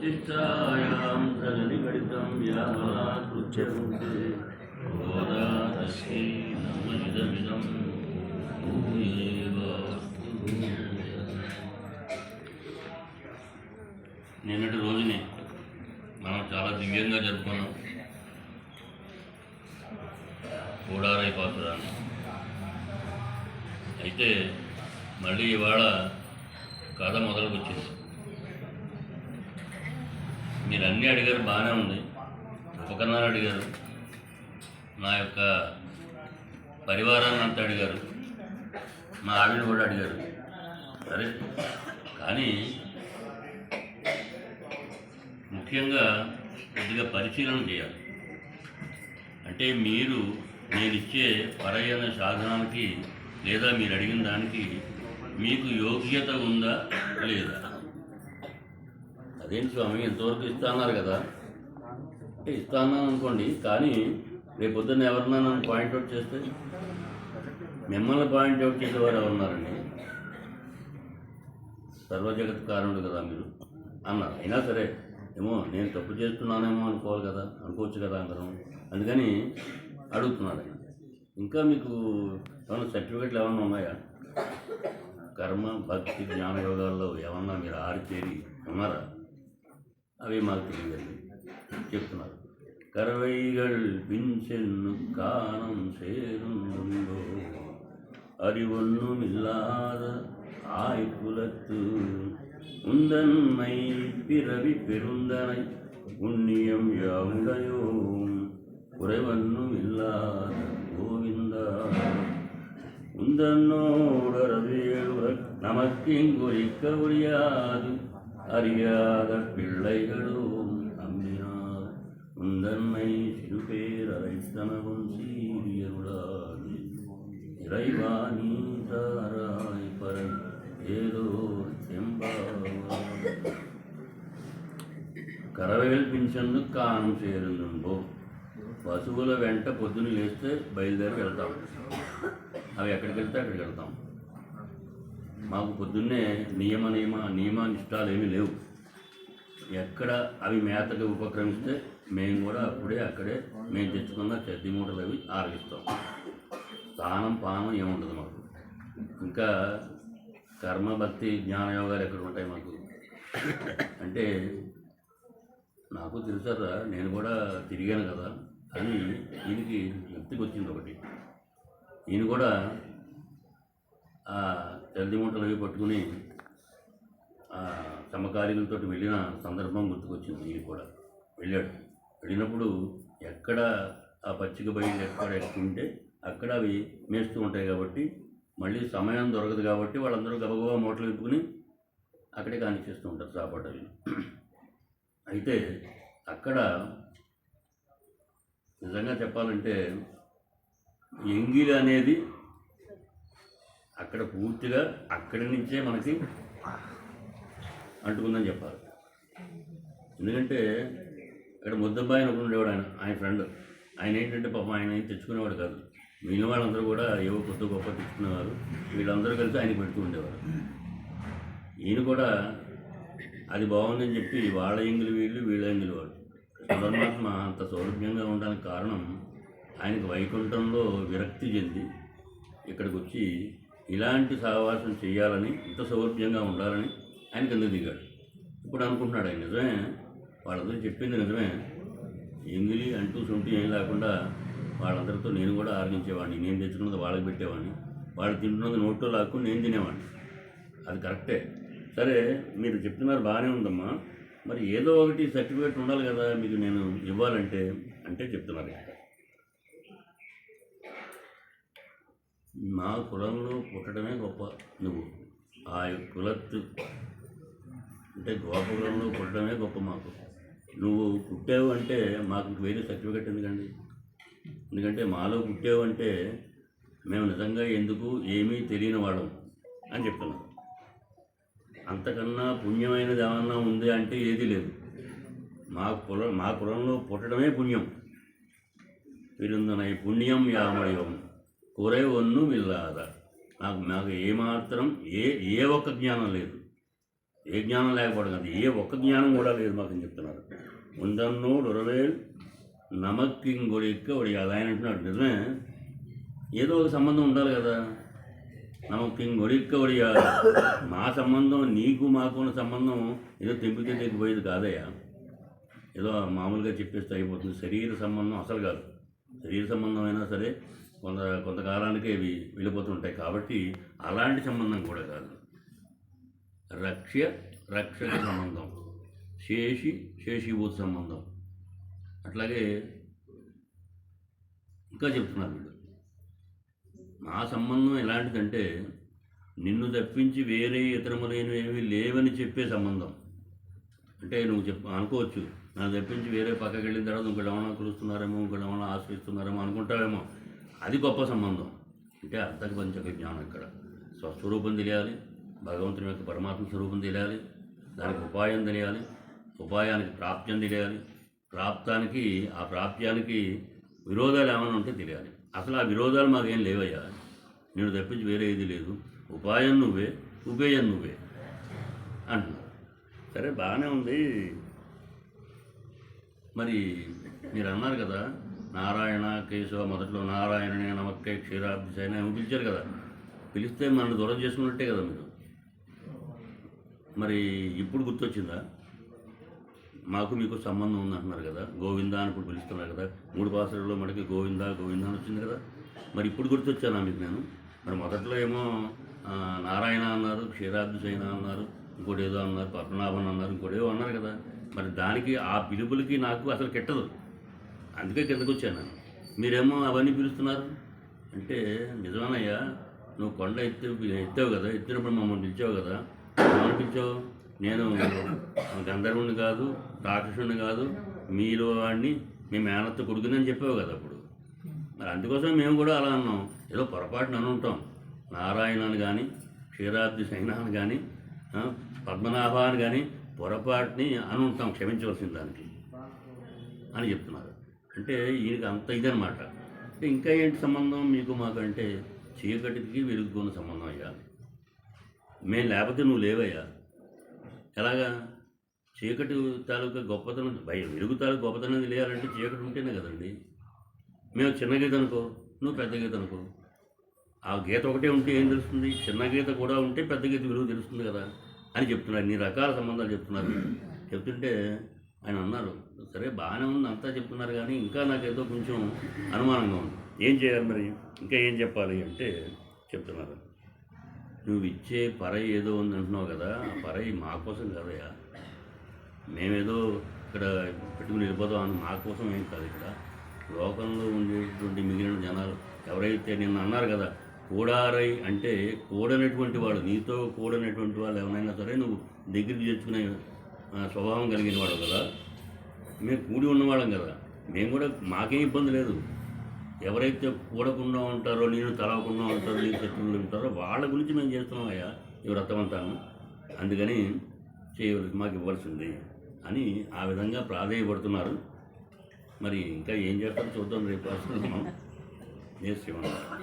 चित्तायां सगनिगणितं व्याहृत्यन्ते गोदा तस्यै नमः నిన్నటి రోజుని మనం చాలా దివ్యంగా జరుపుకున్నాం కూడారై పాసురాన్ని. అయితే మళ్ళీ ఇవాళ కథ మొదలుకు వచ్చింది. మీరు అన్నీ అడిగారు, బాగానే ఉంది. ఉపకరణాలు అడిగారు, నా యొక్క పరివారాన్ని అంతా అడిగారు, మా ఆవిడ కూడా అడిగారు. సరే, కానీ ముఖ్యంగా కొద్దిగా పరిశీలన చేయాలి. అంటే మీరు నేను ఇచ్చే పరయన సాధనానికి లేదా మీరు అడిగిన దానికి మీకు యోగ్యత ఉందా లేదా? అదేంటి స్వామి, ఎంతవరకు ఇస్తాన్నారు కదా అంటే ఇస్తాను అనుకోండి, కానీ రేపొద్దున్న ఎవరన్నా నన్ను పాయింట్అవుట్ చేస్తే మిమ్మల్ని పాయింట్అవుట్ చేసేవారు ఎవరున్నారండి? సర్వజగత్ కారణుడు కదా మీరు అన్నారు. అయినా సరే ఏమో నేను తప్పు చేస్తున్నానేమో అనుకోవచ్చు కదా అందరం. అందుకని అడుగుతున్నాడు. ఇంకా మీకు ఏమన్నా సర్టిఫికెట్లు ఏమన్నా ఉన్నాయా? కర్మ భక్తి జ్ఞాన యోగాల్లో ఏమన్నా మీరు ఆరితేరి ఉన్నారా? అవి మాకు తెలియదు చెప్తున్నారు. கறவைகள் பின் சென்னும் காணம் சேருந்துண்டோ அறிவொன்னும் இல்லாத ஆய்குலத்து உந்தன்மை பிறவி பெருந்தனை புண்ணியம் யாவுடையோம் குறைவன்னும் இல்லாத கோவிந்தா உந்தன்னோடரவேளுர நமக்கிங்குறிக்க முடியாது அறியாத பிள்ளைகளும் நம்பினார் உந்தன்மை சிறுபேர் அரைத்தனவும் சீரியருளாது இறைவா நீ தாராய் பரன் ஏதோ செம்பாவா కరవేలు పింఛన్ను కానం చేరుందో పశువుల వెంట పొద్దున్న లేస్తే బయలుదేరి వెళ్తాం. అవి ఎక్కడికి వెళ్తే అక్కడికి వెళ్తాం. మాకు పొద్దున్నే నియమానిష్టాలు ఏమీ లేవు. ఎక్కడ అవి మేతగా ఉపక్రమిస్తే మేము కూడా అక్కడే మేము తెచ్చుకున్న చెద్ది మూటలు అవి ఆరగిస్తాం. స్థానం పానం ఏముండదు మాకు. ఇంకా కర్మ భక్తి జ్ఞానయోగాలు ఎక్కడ ఉంటాయి మాకు? అంటే నాకు తెలుసారా, నేను కూడా తిరిగాను కదా అని ఈయనకి వ్యక్తికి వచ్చింది ఒకటి. ఈయన కూడా ఆ చల్ది మూటలు అవి పట్టుకుని సమకాలీకులతో వెళ్ళిన సందర్భం గుర్తుకొచ్చింది. ఈయన కూడా వెళ్ళినప్పుడు ఎక్కడ ఆ పచ్చిక బయలు ఎక్కడ ఎక్కుంటే అక్కడ అవి మేస్తూ ఉంటాయి కాబట్టి మళ్ళీ సమయం దొరకదు కాబట్టి వాళ్ళందరూ గబగబా మూటలు విప్పుకుని అక్కడే కానిచ్చేస్తూ ఉంటారు చాపాటు అవి. అయితే అక్కడ నిజంగా చెప్పాలంటే ఎంగిలి అనేది అక్కడ పూర్తిగా అక్కడి నుంచే మనకి అంటుకుందని చెప్పాలి. ఎందుకంటే ఇక్కడ ముద్దబ్బాయి ఒకడు ఉండేవాడు, ఆయన ఫ్రెండ్. ఆయన ఏంటంటే పాపం ఆయన ఏం తెచ్చుకునేవాడు కాదు. మిగిలిన వాళ్ళందరూ కూడా ఏవో కొత్త గొప్ప తెచ్చుకునేవారు. వీళ్ళందరూ కలిసి ఆయన పెడుతూ ఉండేవారు. ఈయన కూడా అది బాగుందని చెప్పి వాళ్ళ ఎంగిలి వీళ్ళ ఎంగిలి వాడు. పరమాత్మ అంత సౌలభ్యంగా ఉండడానికి కారణం ఆయనకు వైకుంఠంలో విరక్తి చెంది ఇక్కడికి వచ్చి ఇలాంటి సహవాసం చేయాలని, ఇంత సౌలభ్యంగా ఉండాలని ఆయన కింద దిగాడు. ఇప్పుడు అనుకుంటున్నాడు ఆయన నిజమే, వాళ్ళందరూ చెప్పింది నిజమే. ఎంగిలి అంటూ సొంటి ఏం లేకుండా వాళ్ళందరితో నేను కూడా ఆర్గించేవాడిని. నేను తెచ్చుకున్నది వాళ్ళకి పెట్టేవాడిని, వాళ్ళు తింటున్నది నోట్లో లాక్కుని నేను తినేవాడిని. అది కరెక్టే. సరే, మీరు చెప్తున్నారు బాగానే ఉందమ్మా, మరి ఏదో ఒకటి సర్టిఫికేట్ ఉండాలి కదా మీకు నేను ఇవ్వాలంటే అంటే చెప్తున్నారు. మా కులంలో పుట్టడమే గొప్ప. నువ్వు ఆ కులత్తు అంటే గోపకులంలో పుట్టడమే గొప్ప మాకు. నువ్వు పుట్టావు అంటే మాకు వేరే సర్టిఫికేట్ ఎందుకండి? ఎందుకంటే మాలో పుట్టావు అంటే మేము నిజంగా ఎందుకు ఏమీ తెలియని వాళ్ళం అని చెప్తున్నాం. అంతకన్నా పుణ్యమైనది ఏమన్నా ఉంది అంటే ఏదీ లేదు. మా కులంలో పుట్టడమే పుణ్యం. విరుందనై పుణ్యం యామయం కురై ఒన్ను మిల్లాద. నాకు ఏమాత్రం ఏ ఒక్క జ్ఞానం లేదు. ఏ జ్ఞానం లేకపోవడం కాదు, ఏ ఒక్క జ్ఞానం కూడా లేదు మాకు అని చెప్తున్నారు. ముందన్నోడు ఉరవేల్ నమక్కింగొడిక్క ఒడియాలి. ఆయన అంటున్నాడు నిజమే, ఏదో ఒక సంబంధం ఉండాలి కదా. నమక్కింగొడిక్క ఒడియాలి. మా సంబంధం నీకు మాకు ఉన్న సంబంధం ఏదో తెంపితే తెగిపోయేది కాదయ్యా, ఏదో మామూలుగా చెప్పేస్తే అయిపోతుంది. శరీర సంబంధం అసలు కాదు. శరీర సంబంధం అయినా సరే కొంతకాలానికే ఇవి వెళ్ళిపోతుంటాయి, కాబట్టి అలాంటి సంబంధం కూడా కాదు. రక్షక సంబంధం, శేషీభూత సంబంధం. అట్లాగే ఇంకా చెప్తున్నారు వీళ్ళు, మా సంబంధం ఎలాంటిదంటే నిన్ను తప్పించి వేరే ఇతరములైనవి ఏమీ లేవని చెప్పే సంబంధం. అంటే నువ్వు అనుకోవచ్చు, నన్ను తప్పించి వేరే పక్కకి వెళ్ళిన తర్వాత ఇంకొక ఏమైనా కొలుస్తున్నారేమో, ఇంకొక ఏమైనా ఆశ్రయిస్తున్నారేమో అనుకుంటావేమో, అది గొప్ప సంబంధం. అంటే అర్థక పంచక జ్ఞానం. ఇక్కడ స్వస్వరూపం తెలియాలి, భగవంతుని యొక్క పరమాత్మ స్వరూపం తెలియాలి, దానికి ఉపాయం తెలియాలి, ఉపాయానికి ప్రాప్త్యం తెలియాలి, ఆ ప్రాప్త్యానికి విరోధాలు ఏమైనా ఉంటే తెలియాలి. అసలు ఆ విరోధాలు మాకేం లేవయ్యా, నేను తప్పించి వేరే ఏది లేదు, ఉపాయం నువ్వే, ఉపేయం నువ్వే అంటున్నారు. సరే బాగానే ఉంది. మరి మీరు అన్నారు కదా నారాయణ కేశవ, మొదట్లో నారాయణనే నమక్కే క్షీరాబ్దిశైన ఏమో పిలిచారు కదా, పిలిస్తే మనల్ని దూరం చేసుకున్నట్టే కదా మీరు. మరి ఇప్పుడు గుర్తొచ్చిందా? మాకు మీకు సంబంధం ఉందంటున్నారు కదా, గోవిందా అని ఇప్పుడు పిలుస్తున్నారు కదా, 3 పాసలలో మనకి గోవిందా గోవిందా అని వచ్చింది కదా. మరి ఇప్పుడు గుర్తొచ్చానా మీకు నేను? మరి మొదట్లో ఏమో నారాయణ అన్నారు, క్షీరాబ్దిశైన అన్నారు, ఇంకోటి ఏదో అన్నారు, పద్మనాభన్ అన్నారు, ఇంకోటి ఏదో అన్నారు కదా. మరి దానికి ఆ పిలుపులకి నాకు అసలు కెట్టదు, అందుకే కిందకు వచ్చాను నేను. మీరేమో అవన్నీ పిలుస్తున్నారు అంటే నిజమేనయ్యా, నువ్వు కొండ ఎత్తావు కదా, ఎత్తినప్పుడు మమ్మల్ని పిలిచావు కదా. ఏమని పిలిచావు? నేను గంధర్వుని కాదు, రాక్షసుని కాదు, మీలో వాడిని, మీ మేనత్త కొడుకుని అని చెప్పావు కదా అప్పుడు. మరి అందుకోసం మేము కూడా అలా అన్నాం. ఏదో పొరపాటున అని ఉంటాం, నారాయణ అని కానీ, క్షీరాబ్ది సైన అని కానీ, పద్మనాభ అని కానీ పొరపాటుని అని ఉంటాం, క్షమించవలసిన దానికి అని చెప్తున్నారు. అంటే ఈయనకి అంత ఇదనమాట. అంటే ఇంకా ఏంటి సంబంధం మీకు మాకు అంటే, చీకటికి వెలుగుకున్న సంబంధం అయ్యా. మేము లేకపోతే నువ్వు లేవయ్యా. ఎలాగా? చీకటి తాలూకా గొప్పతనం, వెలుగు తాలూకు గొప్పతనం తెలియాలంటే చీకటి ఉంటేనే కదండి. మేము చిన్న గీత అనుకో, నువ్వు పెద్ద గీత అనుకో, ఆ గీత ఒకటే ఉంటే ఏం తెలుస్తుంది? చిన్న గీత కూడా ఉంటే పెద్ద గీత విలువ తెలుస్తుంది కదా అని చెప్తున్నారు. ఇన్ని రకాల సంబంధాలు చెప్తున్నారు. చెప్తుంటే ఆయన అన్నారు, సరే బాగానే ఉంది అంతా చెప్తున్నారు కానీ ఇంకా నాకేదో కొంచెం అనుమానంగా ఉంది, ఏం చేయాలి మరి, ఇంకా ఏం చెప్పాలి అంటే చెప్తున్నారు. నువ్వు ఇచ్చే పరై ఏదో ఉంది అంటున్నావు కదా, ఆ పరై మా కోసం కాదయా, మేమేదో ఇక్కడ పెట్టుకుని వెళ్ళిపోతాం అని మా కోసం ఏం కాదు. ఇక్కడ లోకంలో ఉండేటువంటి మిగిలిన జనాలు ఎవరైతే నిన్న అన్నారు కదా, కూడారై అంటే కూడనటువంటి వాడు, నీతో కూడనటువంటి వాళ్ళు ఎవరైనా సరే నువ్వు దగ్గరికి చేర్చుకునే స్వభావం కలిగిన వాడు కదా. మేము కూడి ఉన్నవాళ్ళం కదా, మేము కూడా మాకేం ఇబ్బంది లేదు. ఎవరైతే కూడకుండా ఉంటారో, నేను తలవకుండా ఉంటారో, నేను శత్రువులు ఉంటారో వాళ్ళ గురించి మేము చేస్తున్నాం అయ్యా ఈ వ్రతం అంతాను, అందుకని చేయవలసి మాకు ఇవ్వాల్సింది అని ఆ విధంగా ప్రాధేయపడుతున్నారు. మరి ఇంకా ఏం చేస్తారో చూద్దాం రేపు. మనం జై శ్రీమన్నారాయణ.